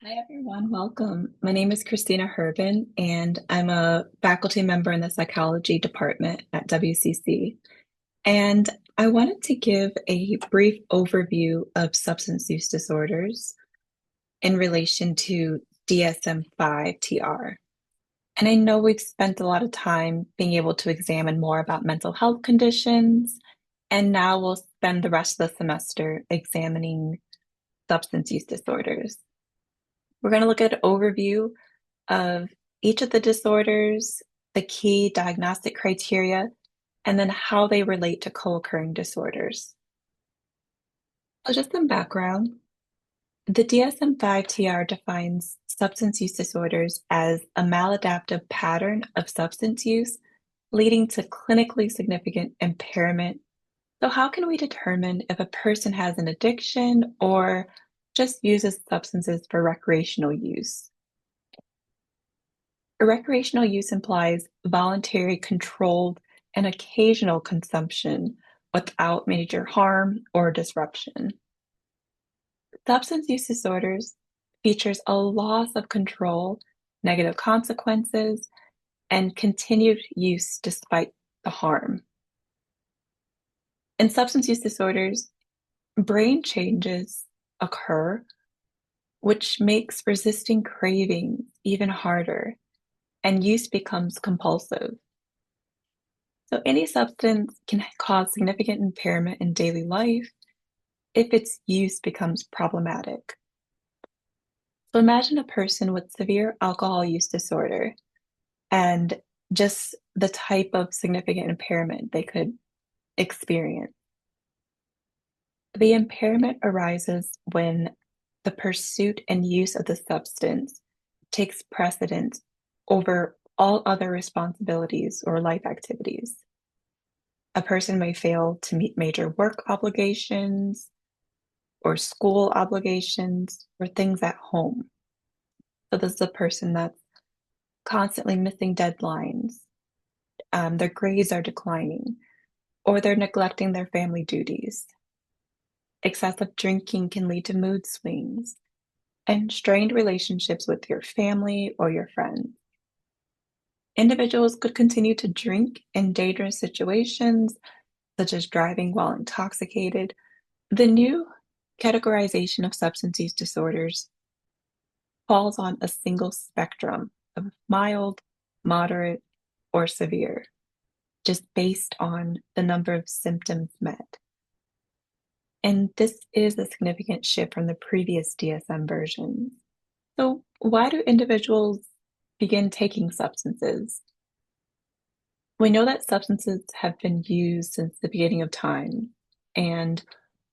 Hi, everyone. Welcome. My name is Christina Herbin, and I'm a faculty member in the psychology department at WCC. And I wanted to give a brief overview of substance use disorders in relation to DSM-5-TR. And I know we've spent a lot of time being able to examine more about mental health conditions, and now we'll spend the rest of the semester examining substance use disorders. We're going to look at an overview of each of the disorders, the key diagnostic criteria, and then how they relate to co-occurring disorders. So just some background. The DSM-5-TR defines substance use disorders as a maladaptive pattern of substance use leading to clinically significant impairment. So how can we determine if a person has an addiction or just uses substances for recreational use? Recreational use implies voluntary, controlled, and occasional consumption without major harm or disruption. Substance use disorders features a loss of control, negative consequences, and continued use despite the harm. In substance use disorders, brain changes occur, which makes resisting cravings even harder, and use becomes compulsive. So any substance can cause significant impairment in daily life if its use becomes problematic. So imagine a person with severe alcohol use disorder and just the type of significant impairment they could experience. The impairment arises when the pursuit and use of the substance takes precedence over all other responsibilities or life activities. A person may fail to meet major work obligations or school obligations or things at home. So this is a person that's constantly missing deadlines, their grades are declining, or they're neglecting their family duties. Excessive drinking can lead to mood swings and strained relationships with your family or your friends. Individuals could continue to drink in dangerous situations, such as driving while intoxicated. The new categorization of substance use disorders falls on a single spectrum of mild, moderate, or severe, just based on the number of symptoms met. And this is a significant shift from the previous DSM versions. So, why do individuals begin taking substances? We know that substances have been used since the beginning of time, and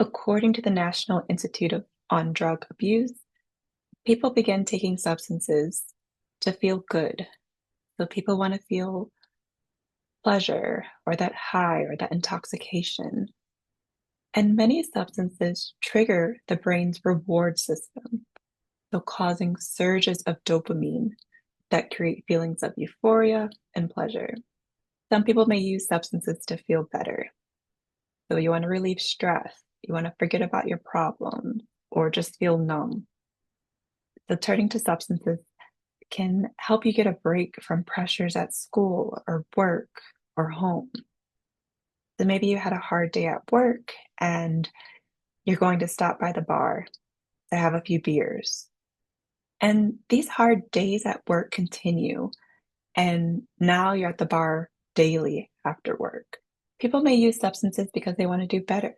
according to the National Institute on Drug Abuse, people begin taking substances to feel good. So people want to feel pleasure or that high or that intoxication. And many substances trigger the brain's reward system, so causing surges of dopamine that create feelings of euphoria and pleasure. Some people may use substances to feel better. So you want to relieve stress, you want to forget about your problems, or just feel numb. So turning to substances can help you get a break from pressures at school or work or home. So maybe you had a hard day at work and you're going to stop by the bar to have a few beers. And these hard days at work continue, and now you're at the bar daily after work. People may use substances because they want to do better.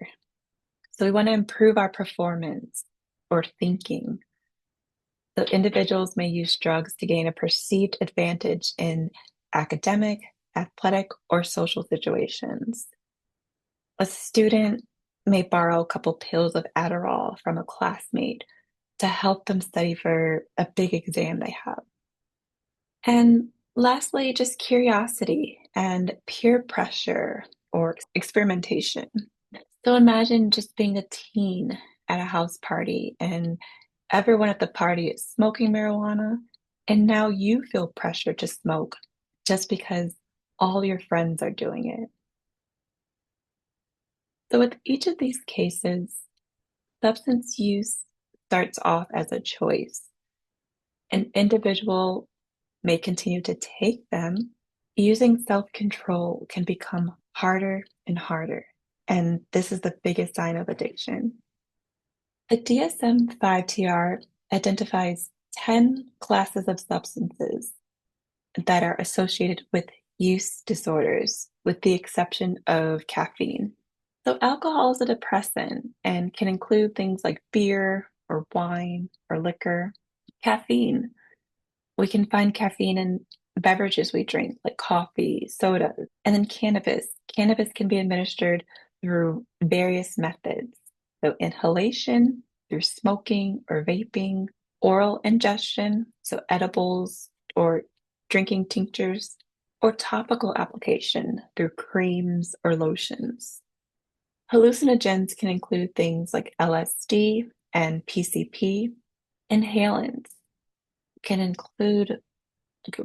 So we want to improve our performance or thinking. So individuals may use drugs to gain a perceived advantage in academic, athletic, or social situations. A student may borrow a couple pills of Adderall from a classmate to help them study for a big exam they have. And lastly, just curiosity and peer pressure or experimentation. So imagine just being a teen at a house party and everyone at the party is smoking marijuana, and now you feel pressure to smoke just because all your friends are doing it. So, with each of these cases, substance use starts off as a choice. An individual may continue to take them. Using self-control can become harder and harder, and this is the biggest sign of addiction. The DSM-5-TR identifies 10 classes of substances that are associated with use disorders, with the exception of caffeine. So, alcohol is a depressant and can include things like beer or wine or liquor. Caffeine, we can find caffeine in beverages we drink, like coffee, sodas. And then cannabis. Cannabis can be administered through various methods. So, inhalation, through smoking or vaping, oral ingestion, so edibles or drinking tinctures, or topical application through creams or lotions. Hallucinogens can include things like LSD and PCP. Inhalants can include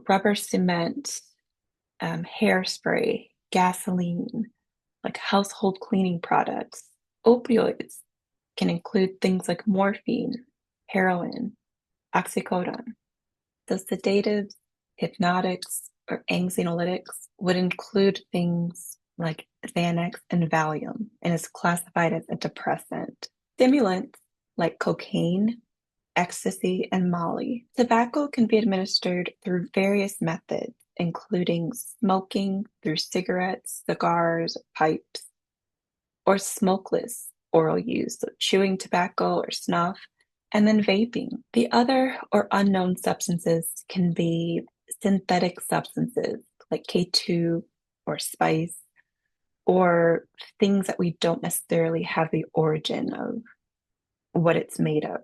rubber cement, hairspray, gasoline, like household cleaning products. Opioids can include things like morphine, heroin, oxycodone. So sedatives, hypnotics, or anxiolytics would include things like Xanax and Valium and is classified as a depressant. Stimulants like cocaine, ecstasy, and Molly. Tobacco can be administered through various methods, including smoking through cigarettes, cigars, pipes, or smokeless oral use, so chewing tobacco or snuff, and then vaping. The other or unknown substances can be synthetic substances like K2 or spice, or things that we don't necessarily have the origin of what it's made of.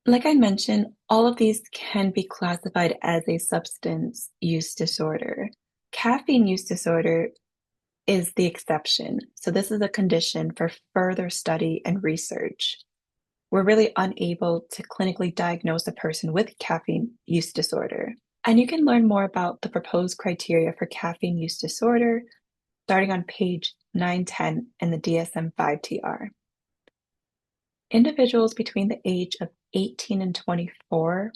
Like I mentioned, all of these can be classified as a substance use disorder. Caffeine use disorder is the exception. So, this is a condition for further study and research. We're really unable to clinically diagnose a person with caffeine use disorder. And you can learn more about the proposed criteria for caffeine use disorder starting on page 910 in the DSM-5-TR. Individuals between the age of 18 and 24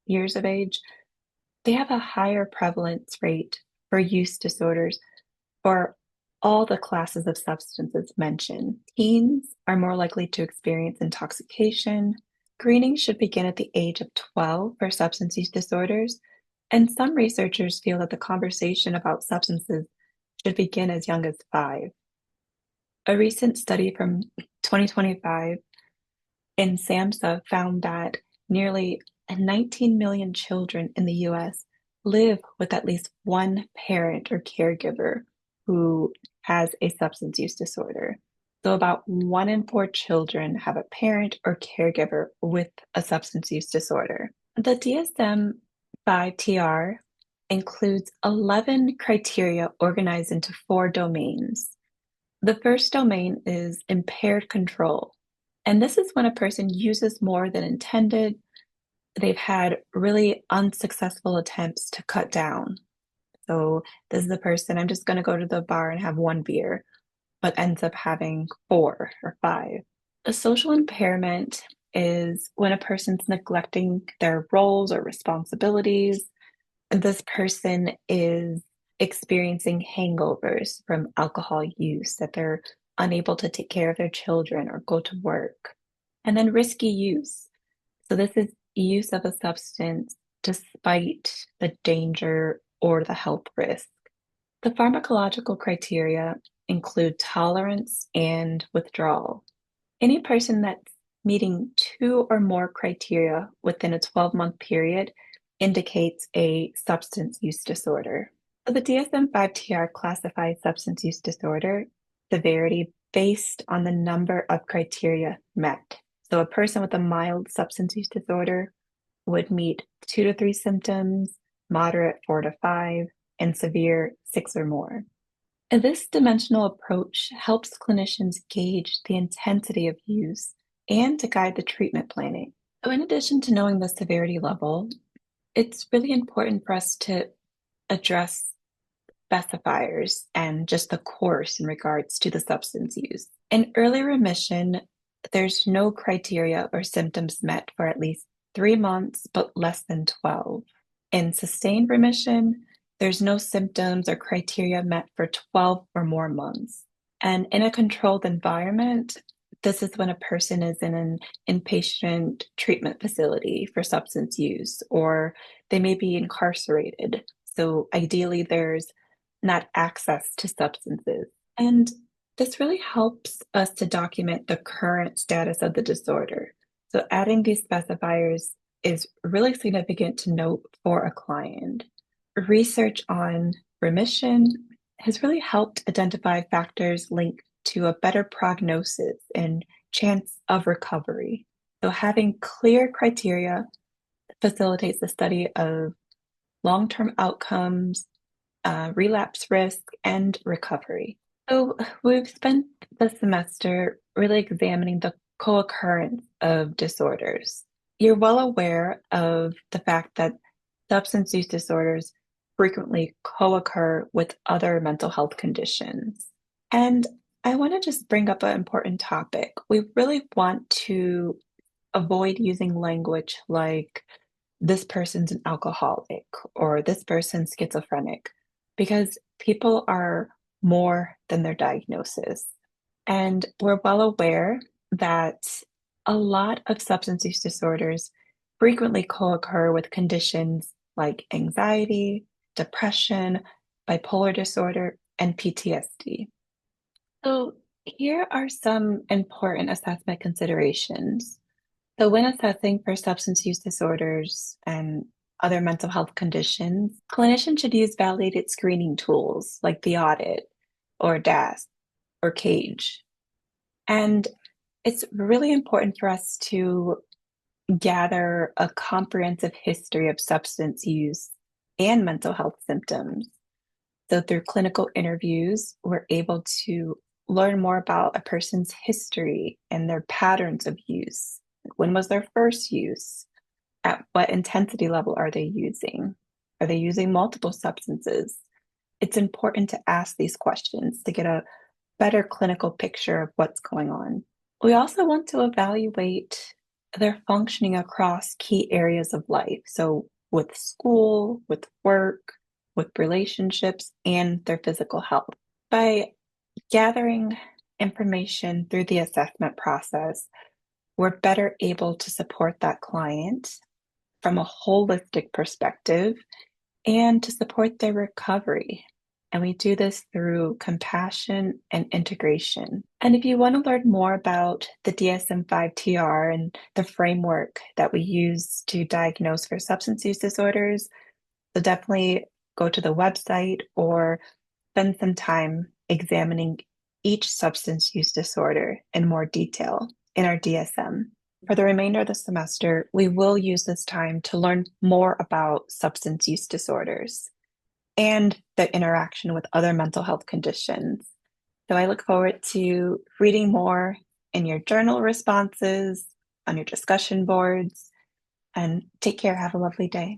years of age, they have a higher prevalence rate for use disorders for all the classes of substances mentioned. Teens are more likely to experience intoxication. Screening should begin at the age of 12 for substance use disorders, and some researchers feel that the conversation about substances should begin as young as 5. A recent study from 2025 in SAMHSA found that nearly 19 million children in the US live with at least one parent or caregiver who has a substance use disorder. So, about 1 in 4 children have a parent or caregiver with a substance use disorder. The DSM 5-TR includes 11 criteria organized into 4 domains. The first domain is impaired control. And this is when a person uses more than intended. They've had really unsuccessful attempts to cut down. So this is the person, I'm just going to go to the bar and have 1 beer, but ends up having 4 or 5. A social impairment is when a person's neglecting their roles or responsibilities. This person is experiencing hangovers from alcohol use, that they're unable to take care of their children or go to work. And then risky use. So this is use of a substance despite the danger or the health risk. The pharmacological criteria include tolerance and withdrawal. Any person that's meeting 2 or more criteria within a 12-month period indicates a substance use disorder. The DSM-5-TR classifies substance use disorder severity based on the number of criteria met. So a person with a mild substance use disorder would meet 2 to 3 symptoms, moderate 4 to 5, and severe 6 or more. And this dimensional approach helps clinicians gauge the intensity of use and to guide the treatment planning. So in addition to knowing the severity level, it's really important for us to address specifiers and just the course in regards to the substance use. In early remission, there's no criteria or symptoms met for at least 3 months, but less than 12. In sustained remission, there's no symptoms or criteria met for 12 or more months. And in a controlled environment, this is when a person is in an inpatient treatment facility for substance use, or they may be incarcerated. So ideally, there's not access to substances. And this really helps us to document the current status of the disorder. So adding these specifiers is really significant to note for a client. Research on remission has really helped identify factors linked to a better prognosis and chance of recovery. So having clear criteria facilitates the study of long-term outcomes, relapse risk, and recovery. So we've spent the semester really examining the co-occurrence of disorders. You're well aware of the fact that substance use disorders frequently co-occur with other mental health conditions. And I want to just bring up an important topic. We really want to avoid using language like this person's an alcoholic or this person's schizophrenic because people are more than their diagnosis. And we're well aware that a lot of substance use disorders frequently co-occur with conditions like anxiety, depression, bipolar disorder, and PTSD. So here are some important assessment considerations. So when assessing for substance use disorders and other mental health conditions, clinicians should use validated screening tools like the audit or DAS or CAGE. And it's really important for us to gather a comprehensive history of substance use and mental health symptoms. So through clinical interviews, we're able to learn more about a person's history and their patterns of use. When was their first use? At what intensity level are they using? Are they using multiple substances? It's important to ask these questions to get a better clinical picture of what's going on. We also want to evaluate their functioning across key areas of life. So with school, with work, with relationships, and their physical health. By gathering information through the assessment process, we're better able to support that client from a holistic perspective and to support their recovery. And we do this through compassion and integration. And if you want to learn more about the DSM-5-TR and the framework that we use to diagnose for substance use disorders, so definitely go to the website or spend some time examining each substance use disorder in more detail in our DSM. For the remainder of the semester, we will use this time to learn more about substance use disorders and the interaction with other mental health conditions. So I look forward to reading more in your journal responses, on your discussion boards, and take care. Have a lovely day.